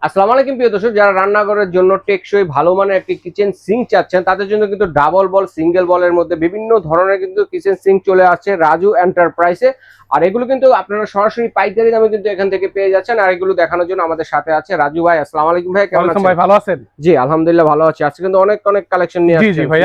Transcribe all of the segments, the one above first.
আসসালামু আলাইকুম প্রিয় দর্শক, যারা রান্নাঘরের জন্য টেকসই ভালো মানের একটি কিচেন সিঙ্ক চাচ্ছেন তাদের জন্য কিন্তু ডাবল বল সিঙ্গেল বলের মধ্যে বিভিন্ন ধরনের কিন্তু কিচেন সিঙ্ক চলে আসছে রাজু এন্টারপ্রাইজে। আর এগুলো কিন্তু আপনারা সরাসরি পাইকারি দামে কিন্তু এখান থেকে পেয়ে যাচ্ছেন। আর এগুলো দেখানোর জন্য আমাদের সাথে আছে রাজু ভাই। আসসালামু আলাইকুম ভাই, কেমন আছেন? ভাই ভালো আছেন? জি আলহামদুলিল্লাহ ভালো আছি। আজকে কিন্তু অনেক অনেক কালেকশন নিয়ে আসছেন। জি ভাই,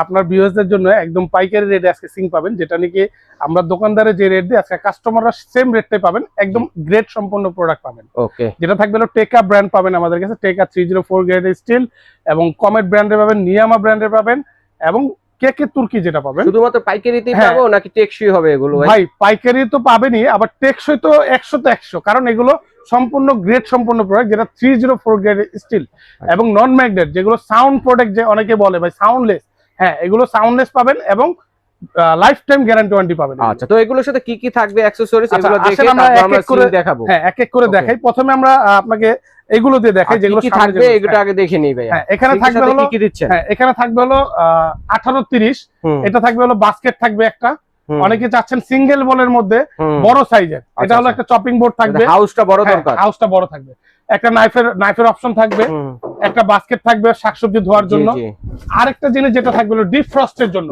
আপনার ভিউয়ারদের জন্য একদম পাইকারি রেটে আজকে সিঙ্ক পাবেন, যেটা নাকি আমরা দোকানদারে যে রেট দিই আজকে কাস্টমাররা সেম রেটটাই পাবেন, একদম গ্রেড সম্পন্ন প্রোডাক্ট পাবেন। ওকে, যেটা থাকবে হলো টেকা ব্র্যান্ড পাবেন আমাদের কাছে, টেকা 304 গ্রেড স্টিল, এবং কমেট ব্র্যান্ডের পাবেন, নিয়ামা ব্র্যান্ডের পাবেন, এবং কেকে তুর্কি যেটা পাবেন। শুধুমাত্র পাইকারিতেই পাবো নাকি টেকসই হবে এগুলো? ভাই পাইকারি তো পাবেনই, আবার টেকসই তো 100 তে 100, কারণ এগুলো সম্পূর্ণ গ্রেড সম্পূর্ণ প্রোডাক্ট, যেটা 304 গ্রেড স্টিল এবং নন ম্যাগনেট, যেগুলো সাউন্ড প্রোডাক্ট যে অনেকে বলে ভাই সাউন্ডলেস, হ্যাঁ এগুলো সাউন্ডলেস পাবেন এবং লাইফ টাইম গ্যারান্টি ওয়ারেন্টি পাবেন। আচ্ছা, তো এগুলোর সাথে কি কি থাকবে অ্যাকসেসরিজ এগুলো দেখে আমরা আমরা সিঙ্ক দেখাবো। হ্যাঁ এক এক করে দেখাই। প্রথমে আমরা আপনাকে এগুলো দিয়ে দেখাই যেগুলো কি থাকবে, এগুলো আগে দেখে নিই ভাই। হ্যাঁ এখানে থাকবে হলো কি দিচ্ছেন? হ্যাঁ এখানে থাকবে হলো 1830, এটা থাকবে হলো বাস্কেট থাকবে একটা। অনেকে চাচ্ছেন সিঙ্গেল বলের মধ্যে বড় সাইজের, এটা হলো একটা চপিং বোর্ড থাকবে, হাউসটা বড় দরকার, হাউসটা বড় থাকবে, একটা নাইফের অপশন থাকবে, একটা বাস্কেট থাকবে শাকসবজি ধোয়ার জন্য, আরেকটা জিনিস যেটা থাকবে হলো ডিপ ফ্রস্টের জন্য,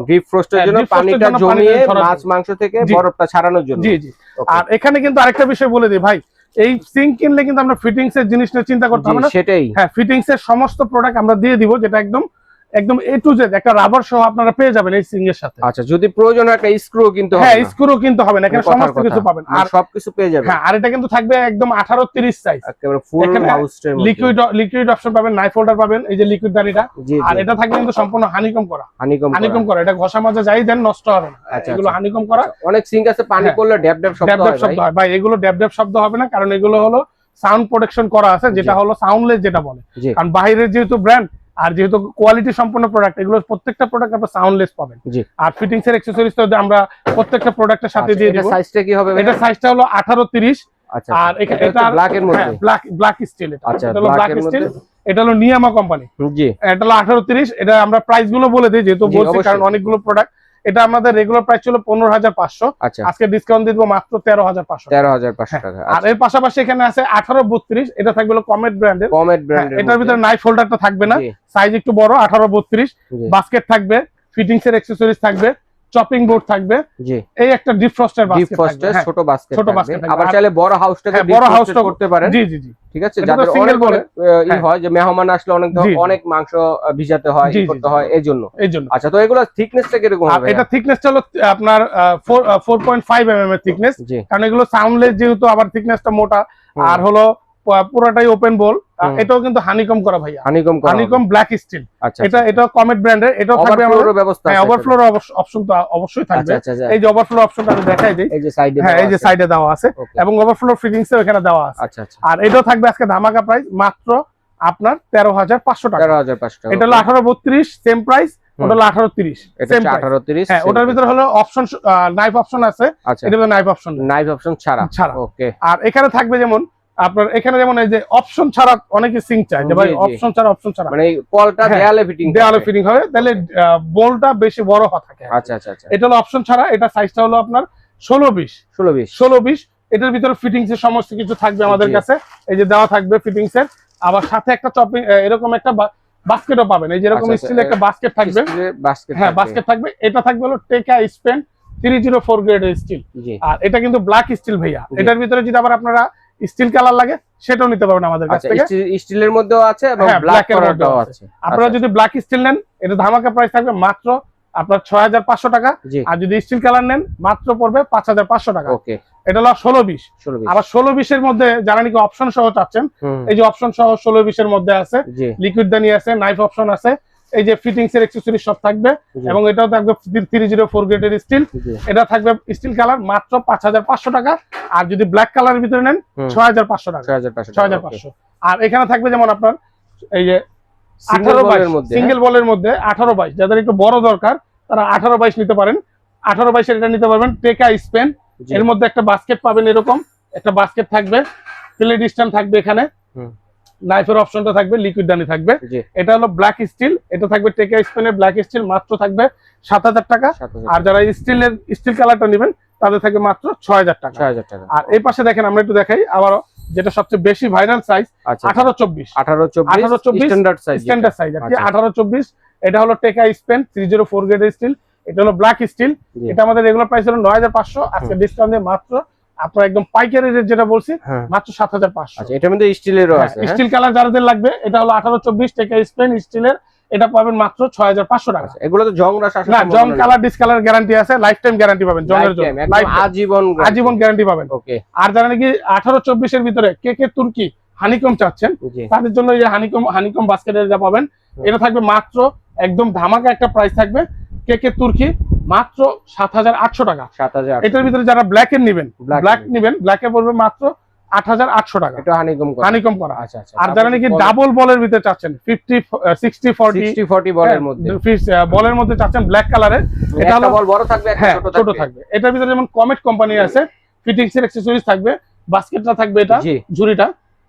পানিটা জমিয়ে মাছ মাংস থেকে বরফটা ছাড়ানোর জন্য। জি জি। আর এখানে কিন্তু আরেকটা বিষয় বলে দিই ভাই, এই সিঙ্ক কিনলে কিন্তু আমরা ফিটিংস এর জিনিসটা চিন্তা করতে হবে না। সেটাই, হ্যাঁ ফিটিংস এর সমস্ত প্রোডাক্ট আমরা দিয়ে দিব, যেটা একদম একদম এ টু জেড একটা রাবার সহ আপনারা পেয়ে যাবেন এই সিঙ্ক এর সাথে। আচ্ছা, যদি প্রয়োজন হয় একটা স্ক্রু কিনতে হবে? হ্যাঁ স্ক্রু কিনতে হবে না, এখানে সমস্ত কিছু পাবেন আর সবকিছু পেয়ে যাবেন। হ্যাঁ আর এটা কিন্তু থাকবে একদম 1830 সাইজ, একেবারে ফুল হাউসের মধ্যে। লিকুইড অপশন পাবেন, নাইফ হোল্ডার পাবেন, এই যে লিকুইড দানিটা, আর এটা থাকবে কিন্তু সম্পূর্ণ হানিকম করা, হানিকম করা, এটা ঘষা মাজা যাই দেন নষ্ট হবে না, এগুলো হানিকম করা। অনেক সিঙ্ক আছে পানি পড়লে ড্যাব ড্যাব শব্দ হয় ভাই, এগুলো ড্যাব ড্যাব শব্দ হবে না, কারণ এগুলো হলো সাউন্ড প্রোটেকশন করা আছে, যেটা হলো সাউন্ডলেস যেটা বলে, কারণ বাইরের যেহেতু ব্র্যান্ড আর যেহেতু কোয়ালিটি সম্পন্ন প্রোডাক্ট, এগুলো প্রত্যেকটা প্রোডাক্ট আপনারা সাউন্ডলেস পাবেন। আর ফিটিংস এর অ্যাকসেসরিজ তো আমরা প্রত্যেকটা প্রোডাক্টের সাথে দিয়ে দেব। এটা সাইজটা কি হবে? এটা সাইজটা হলো 1830। আচ্ছা, আর এটা ব্ল্যাক এর মধ্যে, ব্ল্যাক স্টিল, এটা হলো ব্ল্যাক স্টিল, এটা হলো নিয়ামা কোম্পানি। জি, এটা হলো 1830। এটা আমরা প্রাইস গুলো বলে দিই, যেহেতু বলছি কারণ অনেকগুলো প্রোডাক্ট। এটা আমাদের রেগুলার প্রাইস ছিল 15,500, আজকে ডিসকাউন্ট দিয়ে দেব মাত্র 13,500 টাকা। আর এর পাশাপাশি এখানে আছে 1832, এটা থাকবে হলো কমেট ব্র্যান্ডের। এটার ভিতরে নাইফ হোল্ডারটা থাকবে না, সাইজ একটু বড়, 1832, বাস্কেট থাকবে, ফিটিংস এর অ্যাকসেসরিজ থাকবে, চপিং বোর্ড থাকবে, এই একটা ডিপ ফ্রস্টের বাস্কেট থাকবে, ছোট বাস্কেট। আবার চাইলে বড় হাউসটাকে বড় হাউসটা করতে পারেন। জি জি জি, ঠিক আছে, যাদের সিঙ্গেল বলে হয় যে মেহমান আসলে অনেক মাংস ভিজাতে হয়, করতে হয়, এই জন্য। আচ্ছা, তো এগুলো থিকনেসটা কিরকম হবে? এটা থিকনেসটা হলো আপনার 4.5 mm এর থিকনেস, কারণ এগুলো সাউন্ডলেস যেহেতু, আবার থিকনেসটা মোটা, আর হলো পুরোটাই ওপেন বোল। এটাও কিন্তু হানিকম করা ভাইয়া, হানিকম ব্ল্যাক স্টিল। এটা কমেট ব্র্যান্ডের, এটাও থাকবে আমাদের ব্যবস্থা। হ্যাঁ ওভারফ্লো অপশন তো অবশ্যই থাকবে। এই যে ওভারফ্লো অপশনটা আমি দেখাই দেই, এই যে সাইডে, হ্যাঁ এই যে সাইডে দেওয়া আছে, এবং ওভারফ্লো ফিটিংস এও এখানে দেওয়া আছে। আর এটাও থাকবে আজকে ধামাকা প্রাইস মাত্র আপনার 13,500 টাকা। এটা হলো 1832 সেম প্রাইস, ওটা হলো 1830 সেম প্রাইস। হ্যাঁ ওটার ভিতরে হলো অপশন নাইফ অপশন আছে, এটা হলো নাইফ অপশন ছাড়া। ওকে। আর এখানে থাকবে যেমন আপনার এখানে যেমন এই যে অপশন ছাড়া অনেকে সিঙ্ক চায় যে ভাই অপশন ছাড়া মানে কলটা দেয়ালে ফিটিং হবে, তাহলে বোলটা বেশি বড় থাকে। আচ্ছা, এটা হলো অপশন ছাড়া, এটা সাইজটা হলো আপনার 16-20। এটার ভিতরে ফিটিংস এর সমস্ত কিছু থাকবে আমাদের কাছে, এই যে দেওয়া থাকবে ফিটিংস এর, আবার সাথে একটা চপিং এরকম একটা বাস্কেটও পাবেন, এই যে এরকম স্টিল একটা বাস্কেট থাকবে। হ্যাঁ বাস্কেট থাকবে। এটা থাকবে হলো টেকা স্পেন 304 গ্রেডের স্টিল, আর এটা কিন্তু ব্ল্যাক স্টিল ভাইয়া। এটার ভিতরে যদি আবার আপনারা স্টিল কালার লাগে সেটাও নিতে পারবেন আমাদের কাছ থেকে। স্টিলের মধ্যেও আছে এবং ব্ল্যাক এর মধ্যেও আছে। আপনারা যদি ব্ল্যাক স্টিল নেন, এটা ধামাকা প্রাইস থাকবে মাত্র আপনার 6,500 টাকা, আর যদি স্টিল কালার নেন মাত্র পড়বে 5,500 টাকা। ওকে। এটা হলো 16-20। আবার 16-20 এর মধ্যে যারা নাকি অপশন সহ চাচ্ছেন, এই যে অপশন সহ 16-20 এর মধ্যে আছে, লিকুইড দানি আছে, নাইফ অপশন আছে, এই যে ফিটিংস এর অ্যাকসেসরিজ সব থাকবে, এবং এটাও থাকবে 304 গ্রেডের স্টিল। এটা থাকবে স্টিল কালার মাত্র 5,500 টাকা, আর যদি ব্ল্যাক কালারের ভিতরে নেন 6,500 টাকা, 6,500। আর এখানে থাকবে যেমন আপনার এই যে সিঙ্গেল বলের মধ্যে 18-22, যাদের একটু বড় দরকার তারা 18-22 নিতে পারেন। 18-22 এটা নিতে পারবেন। টেকা স্পেন, এর মধ্যে একটা বাস্কেট পাবেন, এরকম একটা বাস্কেট থাকবে, প্লেট স্ট্যান্ড থাকবে, এখানে নাইফের অপশনটা থাকবে, লিকুইড দানি থাকবে। এটা হলো ব্ল্যাক স্টিল, এটা থাকবে টেকা স্পেনের ব্ল্যাক স্টিল, মাত্র থাকবে 7,000 টাকা। আর যারা স্টিল কালারটা নেবেন তাদের থাকবে মাত্র 6,000 টাকা। আর এই পাশে দেখেন, আমরা একটু দেখাই, আবার যেটা সবচেয়ে বেশি viral size 18-24 standard size, standard size আর কি 18-24। এটা হলো টেকা স্পেন 304 গ্রেডের স্টিল, এটা হলো ব্ল্যাক স্টিল। এটা আমাদের রেগুলার প্রাইস হলো 9500, আজকে ডিসকাউন্ট দিয়ে মাত্র আপনার একদম পাইকারি রেট যেটা বলছি মাত্র 7500। আচ্ছা, এটার মধ্যে স্টিলেরও আছে, স্টিল কালার যাদের লাগবে এটা হলো 18-24 টেকা স্পেন স্টিলের, এটা পাবেন মাত্র 6500 টাকা। এগুলো তো জং রাশ আসে না, জং কালার ডিসকালার গ্যারান্টি আছে, লাইফ টাইম গ্যারান্টি পাবেন জংয়ের জন্য, আজীবন গ্যারান্টি পাবেন। ওকে, আর যারা নাকি 18-24 এর ভিতরে কেকের তুর্কি হানিকম চাচ্ছেন তাদের জন্য এই যে হানিকম বাস্কেটের যা পাবেন, এটা থাকবে মাত্র একদম ধামাকা একটা প্রাইস থাকবে। কেকের তুর্কি মাত্র 7800 টাকা। এটার ভিতরে যারা ব্ল্যাকের নেবেন, ব্ল্যাকে পড়বে মাত্র 8800 টাকা, এটা হানিকম করা। আচ্ছা, আর যারা নাকি ডাবল বলের ভিতরে চাচ্ছেন 50-60-40 বলের মধ্যে, বলের মধ্যে চাচ্ছেন ব্ল্যাক কালারের, এটা হলো বল বড় থাকবে, একটা ছোট থাকবে। এটার ভিতরে যেমন কমেট কোম্পানি আছে, ফিটিংস এর অ্যাকসেসরিজ থাকবে, বাস্কেটটা থাকবে, এটা ঝুড়িটা,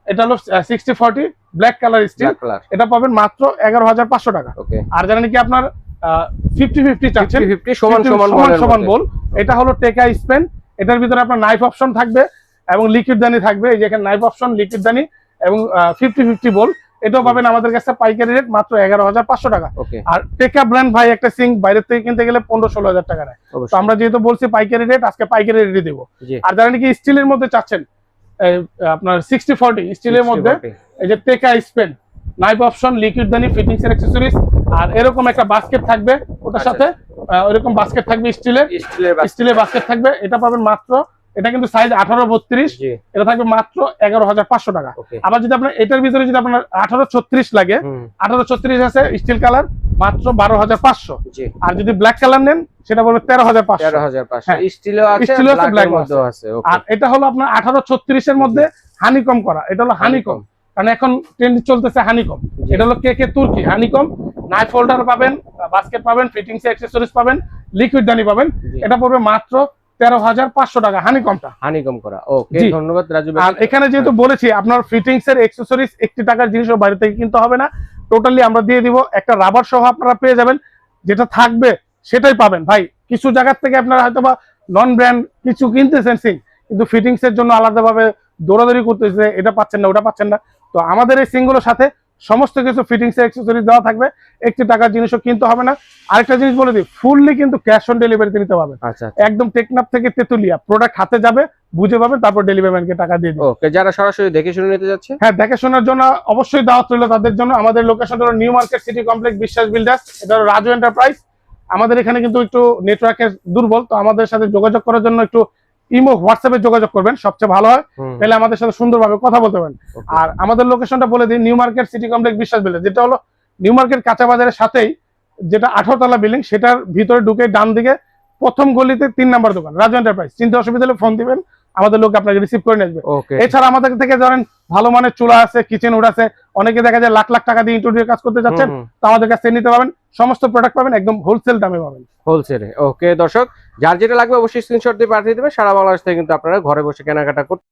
এটা হলো 60-40 ব্ল্যাক কালার স্টিল, এটা পাবেন মাত্র 11500 টাকা। আর যারা নাকি আপনার 50-50 চাচ্ছেন, সমান বল, এটা হলো টেকা স্পেন, এটার ভিতরে আপনার নাইফ অপশন থাকবে এবং লিকুইড দানি থাকবে, এই যে এখানে নাইফ অপশন, লিকুইড দানি এবং 50-50 বল, এটাও পাবেন আমাদের কাছে পাইকারি রেট মাত্র 11500 টাকা। আর টেকা ব্র্যান্ড ভাই একটা সিঙ্ক বাইরের থেকে কিনতে গেলে 15-16 হাজার টাকা নেয়, তো আমরা যেহেতু বলছি পাইকারি রেট, আজকে পাইকারি রেটে দেবো। আর যারা নাকি স্টিলের মধ্যে চাচ্ছেন, আপনার 60-40 স্টিলের মধ্যে, এই যে টেকা স্পেন, নাইফ অপশন, লিকুইড দানি, ফিটিংস এর অ্যাকসেসরিজ, আর এরকম একটা বাস্কেট থাকবে ওটার সাথে, ওইরকম বাস্কেট থাকবে, স্টিলের বাস্কেট থাকবে, এটা পাবেন মাত্র, এটা কিন্তু সাইজ 18-32, এটা থাকবে মাত্র 11500 টাকা। আবার যদি আপনার এটার ভিতরে যদি আপনার 18-36 লাগে, 18-36 আছে স্টিল কালার, মাত্র 12500। আর যদি ব্ল্যাক কালার নেন সেটা বলবে 13500। স্টিলও আছে, ব্ল্যাক মধ্যেও আছে। আর এটা হলো আপনার 18-36 এর মধ্যে হানিকম করা, এটা হলো হানিকম, কারণ এখন ট্রেন্ড চলতেছে হানিকম। এটা হলো কেকের তুর্কি হানিকম, নাইফ হোল্ডার পাবেন, বাস্কেট পাবেন, ফিটিংস অ্যাকসেসরিজ পাবেন, লিকুইড দানি পাবেন, এটা পড়বে মাত্র 13500 টাকা হানিকম করা। ওকে, ধন্যবাদ রাজু ভাই। আর এখানে যেহেতু বলেছি আপনার ফিটিংস এর অ্যাকসেসরিজ 1 টাকার জিনিসও বাইরে থেকে কিনতে হবে না, টোটালি আমরা দিয়ে দিব, একটা রাবার সহ আপনারা পেয়ে যাবেন, যেটা থাকবে সেটাই পাবেন। ভাই কিছু জায়গা থেকে আপনারা হয়তোবা নন ব্র্যান্ড কিছু কিনতেছেন সিঙ্ক, কিন্তু ফিটিংস এর জন্য আলাদাভাবে দৌড়াদৌড়ি করতেছে, এটা পাচ্ছেন না ওটা পাচ্ছেন না, তো আমাদের এই সিঙ্কগুলোর সাথে সমস্ত কিছু ফিটিংস এর অ্যাকসেসরিজ দেওয়া থাকবে, 1 টাকার জিনিসও কিনতে হবে না। আরেকটা জিনিস বলে দিই, ফুললি কিন্তু ক্যাশ অন ডেলিভারিতে নিতে পারবেন। একদম টেকনাফ থেকে তেতুলিয়া প্রোডাক্ট হাতে যাবে, বুঝে পাবেন, তারপর ডেলিভারি ম্যানকে টাকা দিয়ে দিবেন। ওকে, যারা সরাসরি দেখে শুনে নিতে যাচ্ছে, হ্যাঁ দেখে শোনার জন্য অবশ্যই দাওয়াত রইল তাদের জন্য। আমাদের লোকেশন হলো নিউ মার্কেট সিটি কমপ্লেক্স, বিশ্বাস বিল্ডার্স, এটা হলো রাজু এন্টারপ্রাইজ। আমাদের এখানে কিন্তু একটু নেটওয়ার্কের দুর্বল, তো আমাদের সাথে যোগাযোগ করার জন্য একটু ইমো হোয়াটসঅ্যাপে যোগাযোগ করবেন, সবচেয়ে ভালো হয়, তাহলে আমাদের সাথে সুন্দরভাবে কথা বলতে পারেন। আর আমাদের লোকেশনটা বলে দিই, নিউ মার্কেট সিটি কমপ্লেক্স বিশ্বাস বিল্ডার্স, যেটা হলো নিউ মার্কেট কাঁচা বাজারের সাথেই, যেটা 18 তলা বিল্ডিং, সেটার ভিতরে ঢুকে ডান দিকে প্রথম গলিতে 3 নম্বর দোকান, রাজু এন্টারপ্রাইজ। চিন্তা অসুবিধা হলে ফোন দিবেন, আমাদের লোক আপনাকে রিসিভ করে নেবে। এছাড়া আমাদের থেকে ধরেন ভালো মানের চুলা আছে, কিচেন উড আছে, অনেকে দেখা যায় লাখ লাখ টাকা দিয়ে ইন্টেরিয়র কাজ করতে যাচ্ছেন, তো আমাদের কাছে নিতে পারবেন, সমস্ত প্রোডাক্ট পাবেন একদম হোলসেল দামে পাবেন, হোলসেলে। ওকে দর্শক, যার যেটা লাগবে অবশ্যই স্ক্রিনশট দিয়ে পাঠিয়ে দেবেন, সারা বাংলাদেশ থেকে কিন্তু আপনারা ঘরে বসে কেনাকাটা করতে